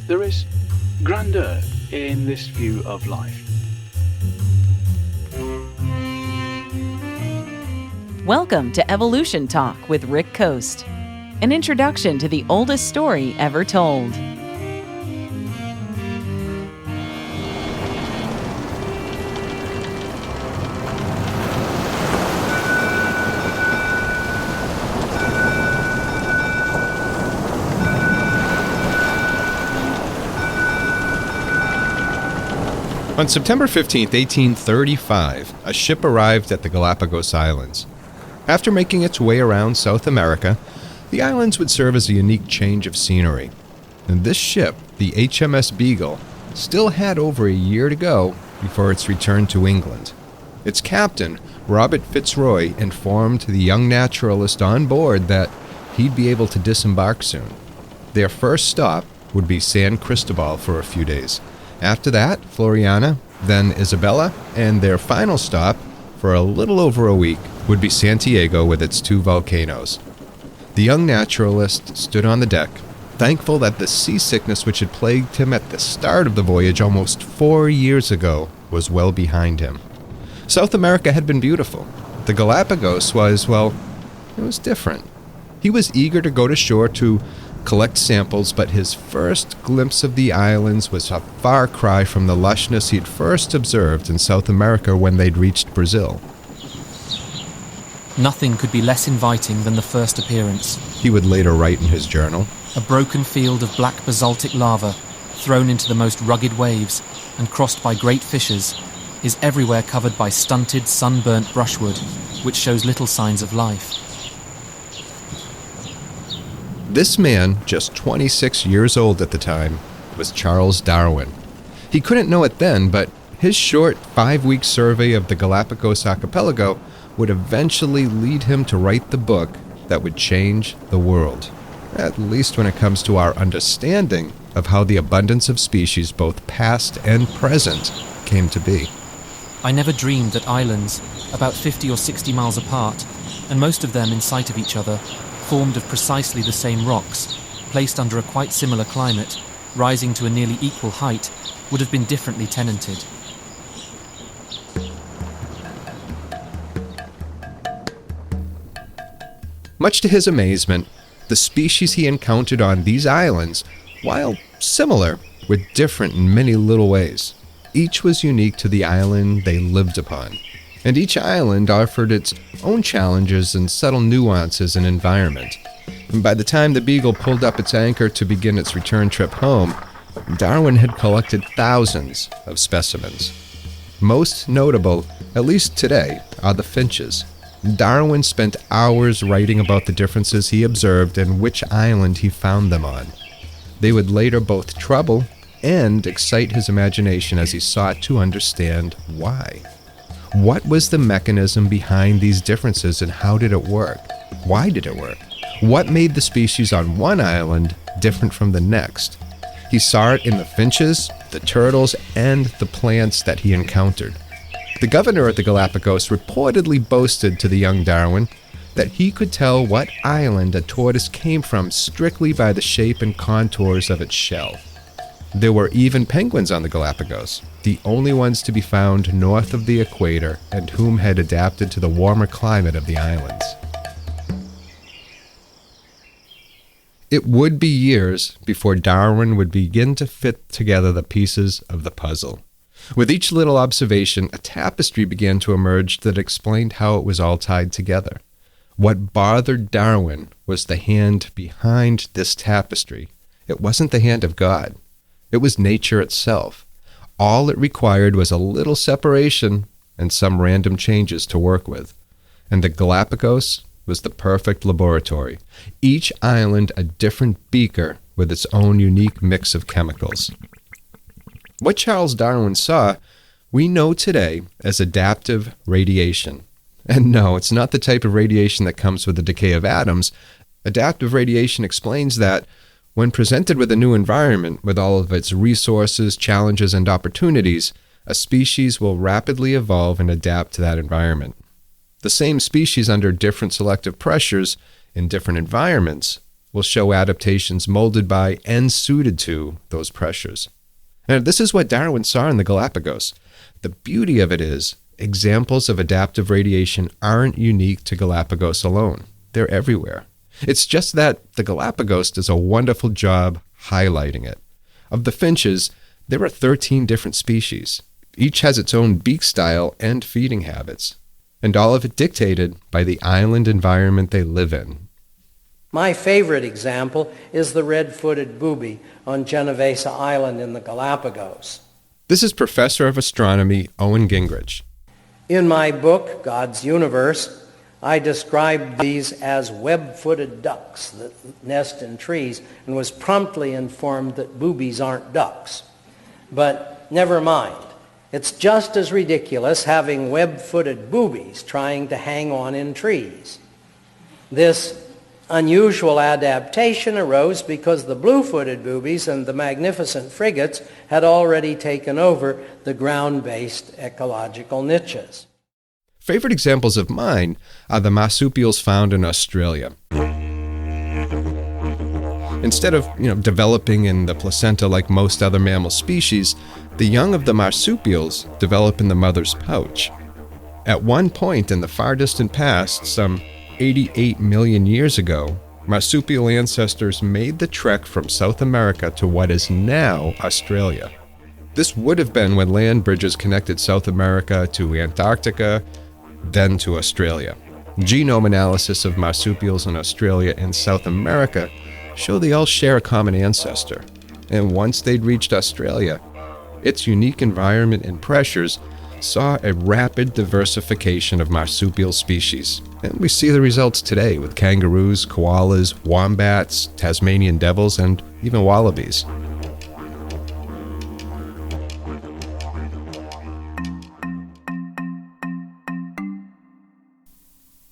There is grandeur in this view of life. Welcome to Evolution Talk with Rick Coast, an introduction to the oldest story ever told. On September 15, 1835, a ship arrived at the Galapagos Islands. After making its way around South America, the islands would serve as a unique change of scenery. And this ship, the HMS Beagle, still had over a year to go before its return to England. Its captain, Robert Fitzroy, informed the young naturalist on board that he'd be able to disembark soon. Their first stop would be San Cristobal for a few days. After that, Floriana, then Isabella, and their final stop, for a little over a week, would be Santiago with its two volcanoes. The young naturalist stood on the deck, thankful that the seasickness which had plagued him at the start of the voyage almost 4 years ago was well behind him. South America had been beautiful. The Galapagos was, well, it was different. He was eager to go to shore to collect samples, but his first glimpse of the islands was a far cry from the lushness he'd first observed in South America when they'd reached Brazil. Nothing could be less inviting than the first appearance. He would later write in his journal. A broken field of black basaltic lava, thrown into the most rugged waves and crossed by great fissures, is everywhere covered by stunted, sunburnt brushwood, which shows little signs of life. This man, just 26 years old at the time, was Charles Darwin. He couldn't know it then, but his short 5-week survey of the Galapagos Archipelago would eventually lead him to write the book that would change the world, at least when it comes to our understanding of how the abundance of species, both past and present, came to be. I never dreamed that islands, about 50 or 60 miles apart, and most of them in sight of each other, formed of precisely the same rocks, placed under a quite similar climate, rising to a nearly equal height, would have been differently tenanted. Much to his amazement, the species he encountered on these islands, while similar, were different in many little ways. Each was unique to the island they lived upon, and each island offered its own challenges and subtle nuances in environment. And by the time the Beagle pulled up its anchor to begin its return trip home, Darwin had collected thousands of specimens. Most notable, at least today, are the finches. Darwin spent hours writing about the differences he observed and which island he found them on. They would later both trouble and excite his imagination as he sought to understand why. What was the mechanism behind these differences and how did it work? Why did it work? What made the species on one island different from the next? He saw it in the finches, the turtles, and the plants that he encountered. The governor of the Galapagos reportedly boasted to the young Darwin that he could tell what island a tortoise came from strictly by the shape and contours of its shell. There were even penguins on the Galapagos, the only ones to be found north of the equator and whom had adapted to the warmer climate of the islands. It would be years before Darwin would begin to fit together the pieces of the puzzle. With each little observation, a tapestry began to emerge that explained how it was all tied together. What bothered Darwin was the hand behind this tapestry. It wasn't the hand of God. It was nature itself. All it required was a little separation and some random changes to work with. And the Galapagos was the perfect laboratory. Each island a different beaker with its own unique mix of chemicals. What Charles Darwin saw, we know today as adaptive radiation. And no, it's not the type of radiation that comes with the decay of atoms. Adaptive radiation explains that when presented with a new environment, with all of its resources, challenges, and opportunities, a species will rapidly evolve and adapt to that environment. The same species under different selective pressures in different environments will show adaptations molded by and suited to those pressures. And this is what Darwin saw in the Galapagos. The beauty of it is, examples of adaptive radiation aren't unique to Galapagos alone. They're everywhere. It's just that the Galapagos does a wonderful job highlighting it. Of the finches, there are 13 different species. Each has its own beak style and feeding habits, and all of it dictated by the island environment they live in. My favorite example is the red-footed booby on Genovesa Island in the Galapagos. This is Professor of Astronomy Owen Gingrich. In my book, God's Universe, I described these as web-footed ducks that nest in trees and was promptly informed that boobies aren't ducks. But never mind. It's just as ridiculous having web-footed boobies trying to hang on in trees. This unusual adaptation arose because the blue-footed boobies and the magnificent frigates had already taken over the ground-based ecological niches. Favorite examples of mine are the marsupials found in Australia. Instead of, developing in the placenta like most other mammal species, the young of the marsupials develop in the mother's pouch. At one point in the far distant past, some 88 million years ago, marsupial ancestors made the trek from South America to what is now Australia. This would have been when land bridges connected South America to Antarctica, then to Australia. Genome analysis of marsupials in Australia and South America show they all share a common ancestor. And once they'd reached Australia, its unique environment and pressures saw a rapid diversification of marsupial species. And we see the results today with kangaroos, koalas, wombats, Tasmanian devils, and even wallabies.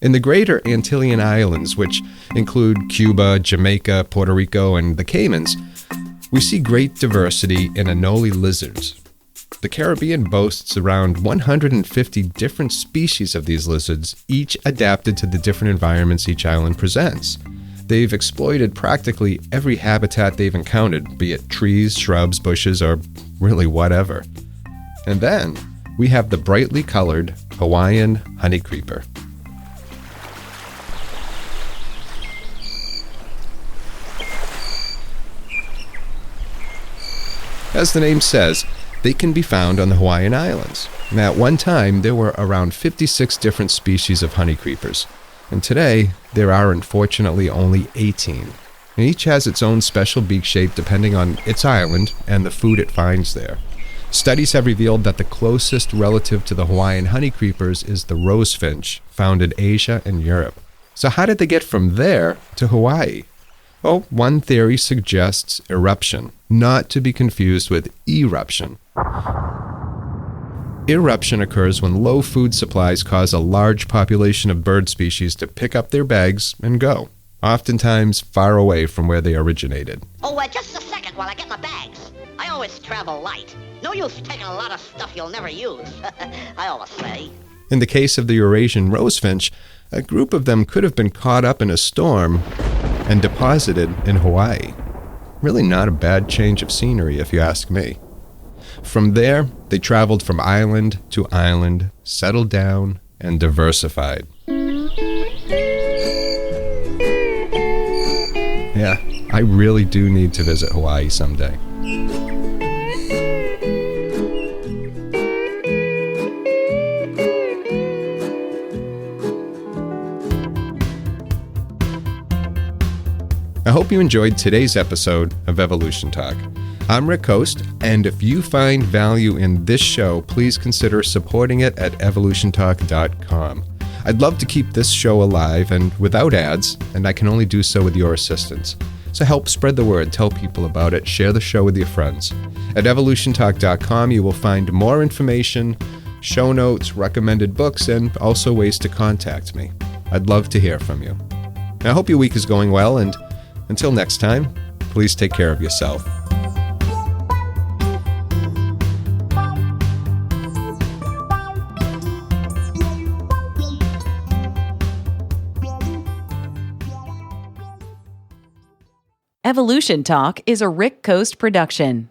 In the greater Antillean Islands, which include Cuba, Jamaica, Puerto Rico, and the Caymans, we see great diversity in anole lizards. The Caribbean boasts around 150 different species of these lizards, each adapted to the different environments each island presents. They've exploited practically every habitat they've encountered, be it trees, shrubs, bushes, or really whatever. And then we have the brightly colored Hawaiian honeycreeper. As the name says, they can be found on the Hawaiian Islands. And at one time, there were around 56 different species of honeycreepers. And today, there are unfortunately only 18. And each has its own special beak shape depending on its island and the food it finds there. Studies have revealed that the closest relative to the Hawaiian honeycreepers is the rosefinch, found in Asia and Europe. So how did they get from there to Hawaii? Well, one theory suggests eruption, not to be confused with eruption. Eruption occurs when low food supplies cause a large population of bird species to pick up their bags and go, oftentimes far away from where they originated. Oh, just a second while I get my bags. I always travel light. No use taking a lot of stuff you'll never use, I always say. In the case of the Eurasian rosefinch, a group of them could have been caught up in a storm and deposited in Hawaii. Really not a bad change of scenery, if you ask me. From there, they traveled from island to island, settled down, and diversified. Yeah, I really do need to visit Hawaii someday. I hope you enjoyed today's episode of Evolution Talk. I'm Rick Coast, and if you find value in this show, please consider supporting it at evolutiontalk.com. I'd love to keep this show alive and without ads, and I can only do so with your assistance. So help spread the word, tell people about it, share the show with your friends. At evolutiontalk.com, you will find more information, show notes, recommended books, and also ways to contact me. I'd love to hear from you. I hope your week is going well, and until next time, please take care of yourself. Evolution Talk is a Rick Coast production.